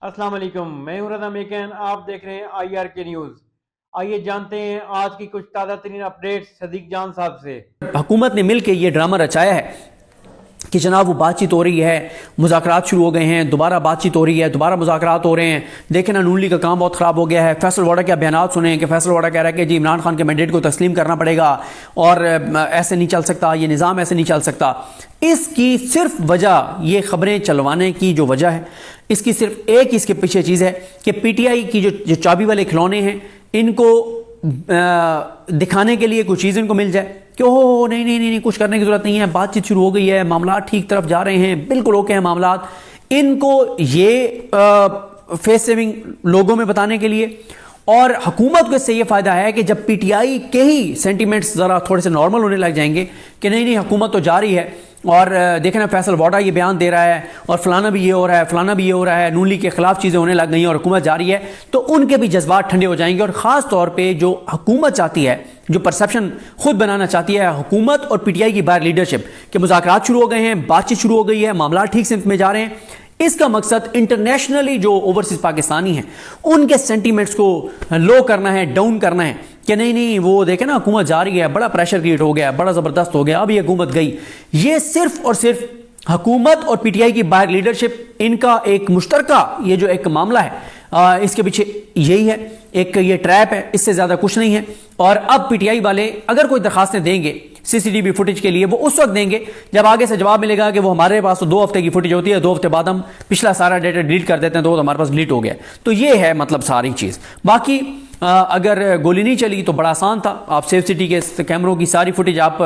السلام علیکم، میں ہوں رضا میکن، آپ دیکھ رہے ہیں آئی آر کے نیوز۔ آئیے جانتے ہیں آج کی کچھ تازہ ترین اپڈیٹس صدیق جان صاحب سے۔ حکومت نے مل کے یہ ڈرامہ رچایا ہے کہ جناب وہ بات چیت ہو رہی ہے، مذاکرات شروع ہو گئے ہیں، دوبارہ بات چیت ہو رہی ہے، دوبارہ مذاکرات ہو رہے ہیں۔ دیکھیں نا، نون لیگ کا کام بہت خراب ہو گیا ہے۔ فیصل واڈا کے بیانات سنیں کہ فیصل واڈا کہہ رہا ہے کہ جی عمران خان کے مینڈیٹ کو تسلیم کرنا پڑے گا اور ایسے نہیں چل سکتا، یہ نظام ایسے نہیں چل سکتا۔ اس کی صرف وجہ، یہ خبریں چلوانے کی جو وجہ ہے، اس کی صرف ایک اس کے پیچھے چیز ہے کہ پی ٹی آئی کی جو چابی والے کھلونے ہیں، ان کو دکھانے کے لیے کوئی چیز ان کو مل جائے کہ اوہ نہیں کچھ کرنے کی ضرورت نہیں ہے، بات چیت شروع ہو گئی ہے، معاملات ٹھیک طرف جا رہے ہیں، بالکل اوکے ہیں معاملات۔ ان کو یہ فیس سیونگ لوگوں میں بتانے کے لیے، اور حکومت کو اس سے یہ فائدہ ہے کہ جب پی ٹی آئی کے ہی سینٹیمنٹس ذرا تھوڑے سے نارمل ہونے لگ جائیں گے کہ نہیں حکومت تو جاری ہے، اور دیکھیں نا فیصل واڈا یہ بیان دے رہا ہے اور فلانا بھی یہ ہو رہا ہے، فلانا بھی یہ ہو رہا ہے، نون لیگ کے خلاف چیزیں ہونے لگ گئی ہیں اور حکومت جاری ہے، تو ان کے بھی جذبات ٹھنڈے ہو جائیں گے۔ اور خاص طور پہ جو حکومت چاہتی ہے، جو پرسیپشن خود بنانا چاہتی ہے حکومت اور پی ٹی آئی کی باہر لیڈرشپ، کہ مذاکرات شروع ہو گئے ہیں، بات چیت شروع ہو گئی ہے، معاملات ٹھیک سمت میں جا رہے ہیں، اس کا مقصد انٹرنیشنلی جو اوورسیز پاکستانی ہیں ان کے سینٹیمنٹس کو لو کرنا ہے، ڈاؤن کرنا ہے کہ نہیں وہ دیکھیں نا حکومت جاری ہے، بڑا پریشر کریٹ ہو گیا، بڑا زبردست ہو گیا، اب یہ حکومت گئی۔ یہ صرف اور صرف حکومت اور پی ٹی آئی کی باہر لیڈرشپ، ان کا ایک مشترکہ یہ جو ایک معاملہ ہے، اس کے پیچھے یہی ہے، ایک یہ ٹریپ ہے، اس سے زیادہ کچھ نہیں ہے۔ اور اب پی ٹی آئی والے اگر کوئی درخواستیں دیں گے سی سی ٹی وی فوٹیج کے لیے، وہ اس وقت دیں گے جب آگے سے جواب ملے گا کہ وہ ہمارے پاس تو 2 ہفتے کی فوٹیج ہوتی ہے، 2 ہفتے بعد ہم پچھلا سارا ڈیٹا ڈیلیٹ کر دیتے ہیں، تو وہ ہمارے پاس ڈیلیٹ ہو گیا۔ تو یہ ہے مطلب ساری چیز۔ باقی اگر گولی نہیں چلی تو بڑا آسان تھا، آپ سیف سٹی کے کیمروں کی ساری فوٹیج آپ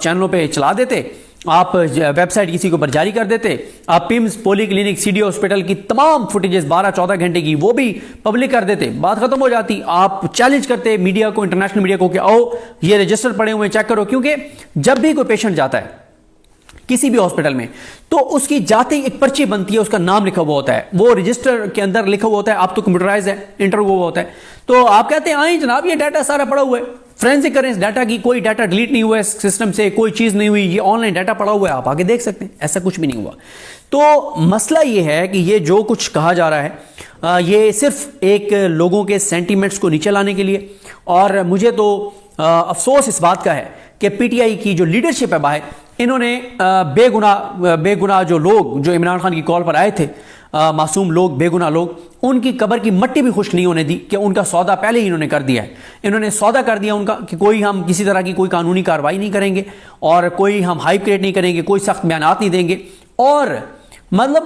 چینلوں پہ چلا دیتے، آپ ویب سائٹ کسی کے اوپر جاری کر دیتے، آپ پیمز پولی کلینک سی ڈی ہاسپٹل کی تمام فوٹیجز 12-14 گھنٹے کی وہ بھی پبلک کر دیتے، بات ختم ہو جاتی۔ آپ چیلنج کرتے میڈیا کو، انٹرنیشنل میڈیا کو کہ آؤ یہ رجسٹر پڑے ہوئے چیک کرو، کیونکہ جب بھی کوئی پیشنٹ جاتا ہے کسی بھی ہاسپٹل میں تو اس کی جاتے ہی ایک پرچی بنتی ہے، اس کا نام لکھا ہوا ہوتا ہے، وہ رجسٹر کے اندر لکھا ہوا ہوتا ہے، آپ تو کمپیوٹرائز ہے، انٹر ہوا ہوتا ہے، تو آپ کہتے ہیں آئیں جناب یہ ڈیٹا سارا پڑا ہوا ہے، فرینزک کریں اس ڈیٹا کی، کوئی ڈیٹا ڈیلیٹ نہیں ہوا ہے سسٹم سے، کوئی چیز نہیں ہوئی، یہ آن لائن ڈیٹا پڑا ہوا ہے، آپ آگے دیکھ سکتے ہیں، ایسا کچھ بھی نہیں ہوا۔ تو مسئلہ یہ ہے کہ یہ جو کچھ کہا جا رہا ہے یہ صرف ایک لوگوں کے سینٹیمنٹس کو نیچے لانے کے لیے، اور مجھے تو افسوس اس بات کا ہے کہ پی ٹی آئی کی جو لیڈرشپ ہے باہر، انہوں نے بے گناہ جو لوگ جو عمران خان کی کال پر آئے تھے، معصوم لوگ، بے گناہ لوگ، ان کی قبر کی مٹی بھی خشک نہیں ہونے دی، کہ ان کا سودا پہلے ہی انہوں نے کر دیا ہے۔ انہوں نے سودا کر دیا ان کا کہ کوئی ہم کسی طرح کی کوئی قانونی کارروائی نہیں کریں گے، اور کوئی ہم ہائپ کریٹ نہیں کریں گے، کوئی سخت بیانات نہیں دیں گے، اور مطلب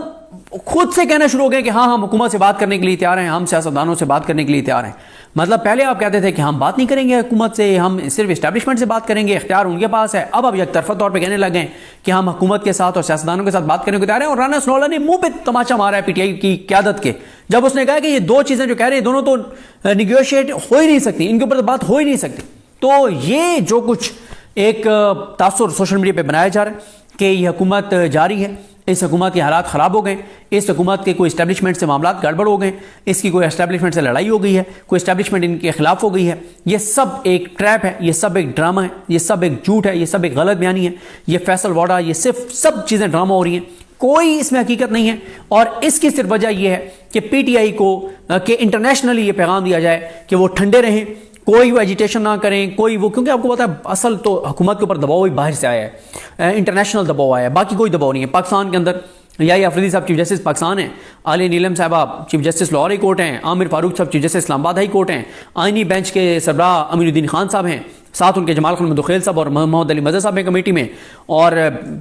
خود سے کہنا شروع ہو گئے کہ ہاں ہم حکومت سے بات کرنے کے لیے تیار ہیں، ہم سیاستدانوں سے بات کرنے کے لیے تیار ہیں۔ مطلب پہلے آپ کہتے تھے کہ ہم بات نہیں کریں گے حکومت سے، ہم صرف اسٹیبلشمنٹ سے بات کریں گے، اختیار ان کے پاس ہے۔ اب یک طرفہ طور پہ کہنے لگ گئے کہ ہم حکومت کے ساتھ اور سیاستدانوں کے ساتھ بات کرنے کو تیار ہیں، اور رانا سنولا نے منہ پہ تماچا مارا ہے پی ٹی آئی کی قیادت کے، جب اس نے کہا کہ یہ 2 چیزیں جو کہہ رہے ہیں دونوں تو نیگوشیٹ ہو ہی نہیں سکتی، ان کے اوپر تو بات ہو ہی نہیں سکتی۔ تو یہ جو کچھ ایک تاثر سوشل میڈیا پہ بنایا جا رہا ہے کہ یہ حکومت جاری ہے، اس حکومت کے حالات خراب ہو گئے، اس حکومت کے کوئی اسٹیبلشمنٹ سے معاملات گڑبڑ ہو گئے، اس کی کوئی اسٹیبلشمنٹ سے لڑائی ہو گئی ہے، کوئی اسٹیبلشمنٹ ان کے خلاف ہو گئی ہے، یہ سب ایک ٹریپ ہے، یہ سب ایک ڈرامہ ہے، یہ سب ایک جھوٹ ہے، یہ سب ایک غلط بیانی ہے، یہ فیصل واڈا، یہ صرف سب چیزیں ڈرامہ ہو رہی ہیں، کوئی اس میں حقیقت نہیں ہے۔ اور اس کی صرف وجہ یہ ہے کہ پی ٹی آئی کو کہ انٹرنیشنلی یہ پیغام دیا جائے کہ وہ ٹھنڈے رہیں، کوئی وہ ایجیٹیشن نہ کریں، کوئی وہ، کیونکہ آپ کو پتا ہے اصل تو حکومت کے اوپر دباؤ ہی باہر سے آیا ہے، انٹرنیشنل دباؤ آیا ہے، باقی کوئی دباؤ نہیں ہے۔ پاکستان کے اندر یا افریدی صاحب چیف جسٹس پاکستان ہیں، عالیہ نیلم صاحبہ chief justice Lahore high court ہیں، عامر فاروق صاحب چیف جسٹس اسلام آباد ہائی کورٹ ہیں، آئینی بینچ کے سربراہ امین الدین خان صاحب ہیں، ساتھ ان کے جمال خان مدخیل صاحب اور محمد علی مظہر صاحب ہیں کمیٹی میں، اور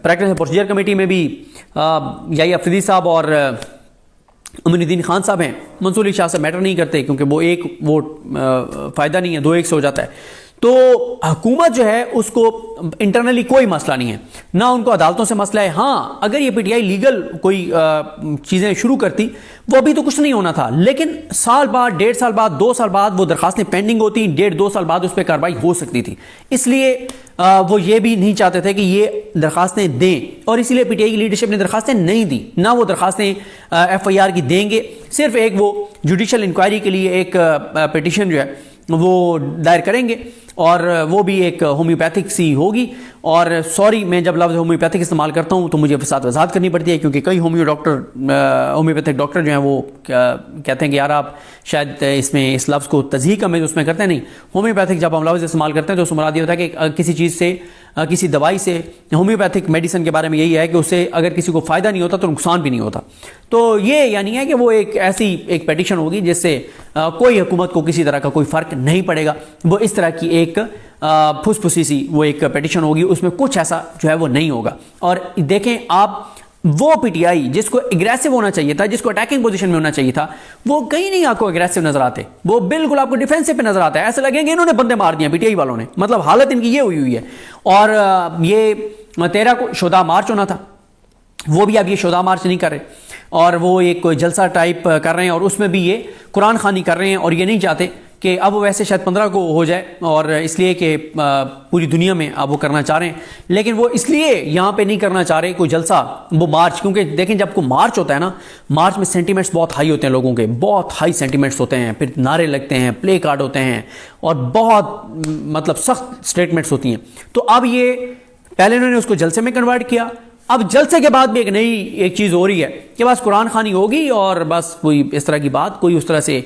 پریکٹس اینڈ پروسیجر کمیٹی میں بھی یا افریدی صاحب اور امین الدین خان صاحب ہیں۔ منصور علی شاہ سے میٹر نہیں کرتے کیونکہ وہ ایک ووٹ فائدہ نہیں ہے، 2-1 سے ہو جاتا ہے۔ تو حکومت جو ہے اس کو انٹرنلی کوئی مسئلہ نہیں ہے، نہ ان کو عدالتوں سے مسئلہ ہے۔ ہاں اگر یہ پی ٹی آئی لیگل کوئی چیزیں شروع کرتی، وہ ابھی تو کچھ نہیں ہونا تھا، لیکن سال بعد، 1.5 سال بعد، 2 سال بعد وہ درخواستیں پینڈنگ ہوتی، 1.5-2 سال بعد اس پہ کارروائی ہو سکتی تھی۔ اس لیے وہ یہ بھی نہیں چاہتے تھے کہ یہ درخواستیں دیں، اور اسی لیے پی ٹی آئی کی لیڈرشپ نے درخواستیں نہیں دی، نہ وہ درخواستیں ایف آئی آر کی دیں گے، صرف ایک وہ جوڈیشل انکوائری کے لیے ایک پٹیشن جو ہے وہ دائر کریں گے۔ اور وہ بھی ایک ہومیوپیتھک سی ہوگی. اور سوری میں جب لفظ ہومیوپیتھک استعمال کرتا ہوں تو مجھے ساتھ وضاحت کرنی پڑتی ہے, کیونکہ کئی ہومیوپیتھک ڈاکٹر جو ہیں وہ کہتے ہیں کہ یار آپ شاید اس میں اس لفظ کو تضحیق کا میں اس میں کرتے ہیں. نہیں, ہومیوپیتھک جب ہم لفظ استعمال کرتے ہیں تو اس مراد یہ ہوتا ہے کہ کسی چیز سے, کسی دوائی سے, ہومیوپیتھک میڈیسن کے بارے میں یہی ہے کہ اس سے اگر کسی کو فائدہ نہیں ہوتا تو نقصان بھی نہیں ہوتا. تو یہ یعنی ہے کہ وہ ایک ایسی ایک پیٹیشن ہوگی جس سے کوئی حکومت کو کسی طرح کا کوئی فرق نہیں پڑے گا. وہ اس طرح کی ایک پھس پھسی سی وہ ایک پیٹیشن ہوگی, اس میں کچھ ایسا جو ہے وہ نہیں ہوگا. اور دیکھیں آپ, وہ پی ٹی آئی جس کو اگریسو ہونا چاہیے تھا, جس کو اٹیکنگ پوزیشن میں ہونا چاہیے تھا, وہ کہیں نہیں آپ کو اگریسو نظر آتے, وہ بالکل آپ کو ڈیفینسو پہ نظر آتا ہے. ایسے لگیں گے انہوں نے بندے مار دیا پی ٹی آئی والوں نے, مطلب حالت ان کی یہ ہوئی ہے. اور یہ 13 کو شودا مارچ ہونا تھا, وہ بھی اب یہ شودا مارچ نہیں کر رہے, اور وہ ایک کوئی جلسہ ٹائپ کر رہے ہیں, اور اس میں بھی یہ قرآن خوانی کر رہے ہیں. اور یہ نہیں چاہتے کہ اب وہ ویسے شاید 15 کو ہو جائے, اور اس لیے کہ پوری دنیا میں اب وہ کرنا چاہ رہے ہیں, لیکن وہ اس لیے یہاں پہ نہیں کرنا چاہ رہے کوئی جلسہ وہ مارچ, کیونکہ دیکھیں جب کوئی مارچ ہوتا ہے نا, مارچ میں سینٹیمنٹس بہت ہائی ہوتے ہیں لوگوں کے, بہت ہائی سینٹیمنٹس ہوتے ہیں, پھر نعرے لگتے ہیں, پلے کارڈ ہوتے ہیں, اور بہت مطلب سخت سٹیٹمنٹس ہوتی ہیں. تو اب یہ پہلے انہوں نے اس کو جلسے میں کنورٹ کیا, اب جلسے کے بعد بھی ایک نئی ایک چیز ہو رہی ہے کہ بس قرآن خوانی ہوگی, اور بس کوئی اس طرح کی بات, کوئی اس طرح سے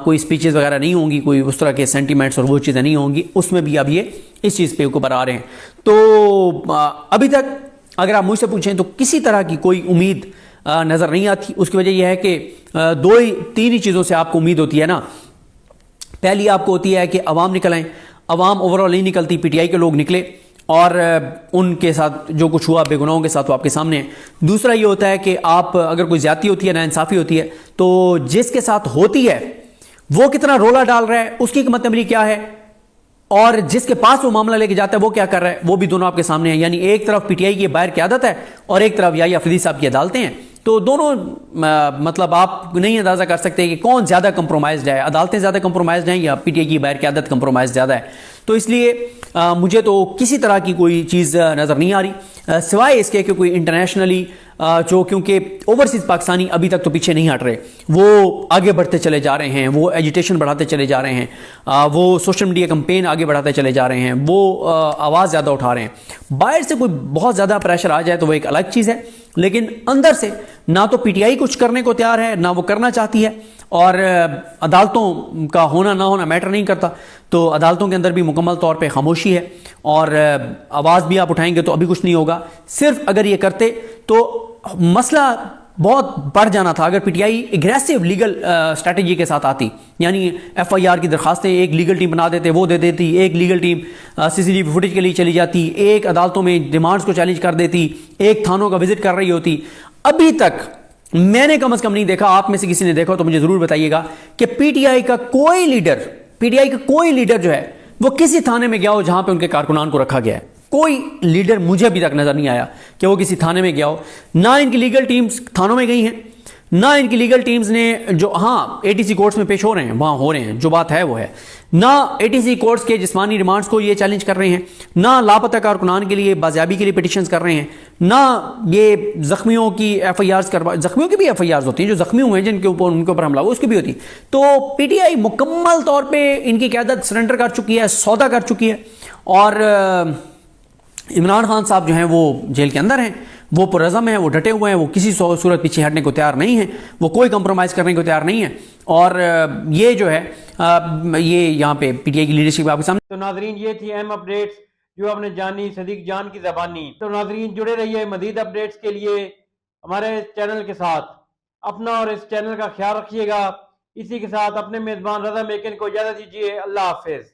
کوئی سپیچز وغیرہ نہیں ہوں گی, کوئی اس طرح کے سینٹیمنٹس اور وہ چیزیں نہیں ہوں گی. اس میں بھی اب یہ اس چیز پہ اوپر آ رہے ہیں. تو ابھی تک اگر آپ مجھ سے پوچھیں تو کسی طرح کی کوئی امید نظر نہیں آتی. اس کی وجہ یہ ہے کہ تین ہی چیزوں سے آپ کو امید ہوتی ہے نا. پہلی آپ کو ہوتی ہے کہ عوام نکل آئیں, عوام اوور آل نہیں نکلتی, پی ٹی آئی کے لوگ نکلے اور ان کے ساتھ جو کچھ ہوا بے گناہوں کے ساتھ وہ آپ کے سامنے ہے. دوسرا یہ ہوتا ہے کہ آپ اگر کوئی زیادتی ہوتی ہے, ناانصافی ہوتی ہے, تو جس کے ساتھ ہوتی ہے وہ کتنا رولا ڈال رہا ہے, اس کی حکمت عملی کیا ہے, اور جس کے پاس وہ معاملہ لے کے جاتا ہے وہ کیا کر رہا ہے, وہ بھی دونوں آپ کے سامنے ہیں. یعنی ایک طرف پی ٹی آئی کی باہر قیادت ہے, اور ایک طرف یا افریدی صاحب کی عدالتیں ہیں. تو دونوں مطلب آپ نہیں اندازہ کر سکتے کہ کون زیادہ کمپرومائزڈ ہے, عدالتیں زیادہ کمپرومائزڈ ہیں یا پی ٹی آئی کی باہر قیادت کمپرومائز زیادہ ہے. تو اس لیے مجھے تو کسی طرح کی کوئی چیز نظر نہیں آ رہی, سوائے اس کے کہ کوئی انٹرنیشنلی جو, کیونکہ اوورسیز پاکستانی ابھی تک تو پیچھے نہیں ہٹ رہے, وہ آگے بڑھتے چلے جا رہے ہیں, وہ ایجیٹیشن بڑھاتے چلے جا رہے ہیں, وہ سوشل میڈیا کمپین آگے بڑھاتے چلے جا رہے ہیں, وہ آواز زیادہ اٹھا رہے ہیں. باہر سے کوئی بہت زیادہ پریشر آ جائے تو وہ ایک الگ چیز ہے, لیکن اندر سے نہ تو پی ٹی آئی کچھ کرنے کو تیار ہے, نہ وہ کرنا چاہتی ہے, اور عدالتوں کا ہونا نہ ہونا میٹر نہیں کرتا. تو عدالتوں کے اندر بھی مکمل طور پہ خاموشی ہے, اور آواز بھی آپ اٹھائیں گے تو ابھی کچھ نہیں ہوگا. صرف اگر یہ کرتے تو مسئلہ بہت بڑھ جانا تھا. اگر P T I aggressive legal strategy کے ساتھ آتی, یعنی ایف آئی آر کی درخواستیں ایک لیگل ٹیم بنا دیتے, وہ دے دیتی, ایک legal team C C T V footage کے لیے چلی جاتی, ایک عدالتوں میں ڈیمانڈز کو چیلنج کر دیتی, ایک تھانوں کا وزٹ کر رہی ہوتی. ابھی تک میں نے کم از کم نہیں دیکھا, آپ میں سے کسی نے دیکھا تو مجھے ضرور بتائیے گا, کہ پی ٹی آئی کا کوئی لیڈر جو ہے وہ کسی تھانے میں گیا ہو جہاں پہ ان کے کارکنان کو رکھا گیا ہے. کوئی لیڈر مجھے ابھی تک نظر نہیں آیا کہ وہ کسی تھانے میں گیا ہو. نہ ان کی لیگل ٹیمز تھانوں میں گئی ہیں, نہ ان کی لیگل ٹیمز نے جو اے ٹی سی کورٹس میں پیش ہو رہے ہیں وہاں ہو رہے ہیں, جو بات ہے وہ ہے. نہ اے ٹی سی کورٹس کے جسمانی ریمانڈز کو یہ چیلنج کر رہے ہیں, نہ لاپتہ کارکنان کے لیے بازیابی کے لیے پٹیشنز کر رہے ہیں, نہ یہ زخمیوں کی ایف آئی آرز زخمیوں کی بھی ایف آئی آرز ہوتی ہیں, جو زخمی ہوئے ہیں جن کے اوپر ان کے اوپر حملہ ہوا اس کی بھی ہوتی. تو پی ٹی آئی مکمل طور پہ ان کی قیادت سرنڈر کر چکی ہے, سودا کر چکی ہے. اور عمران خان صاحب جو ہیں وہ جیل کے اندر ہیں, وہ پرعزم ہیں, وہ ڈٹے ہوئے ہیں, وہ کسی صورت پیچھے ہٹنے کو تیار نہیں ہیں, وہ کوئی کمپرومائز کرنے کو تیار نہیں ہے. اور یہ جو ہے یہ یہاں پہ پی ٹی آئی کی لیڈرشپ آپ کے سامنے. تو ناظرین یہ تھی اہم اپڈیٹس جو آپ نے جانی صدیق جان کی زبانی. تو ناظرین جڑے رہیے مزید اپڈیٹس کے لیے ہمارے چینل کے ساتھ. اپنا اور اس چینل کا خیال رکھیے گا. اسی کے ساتھ اپنے میزبان رضا میکن کو اجازت دیجیے. اللہ حافظ.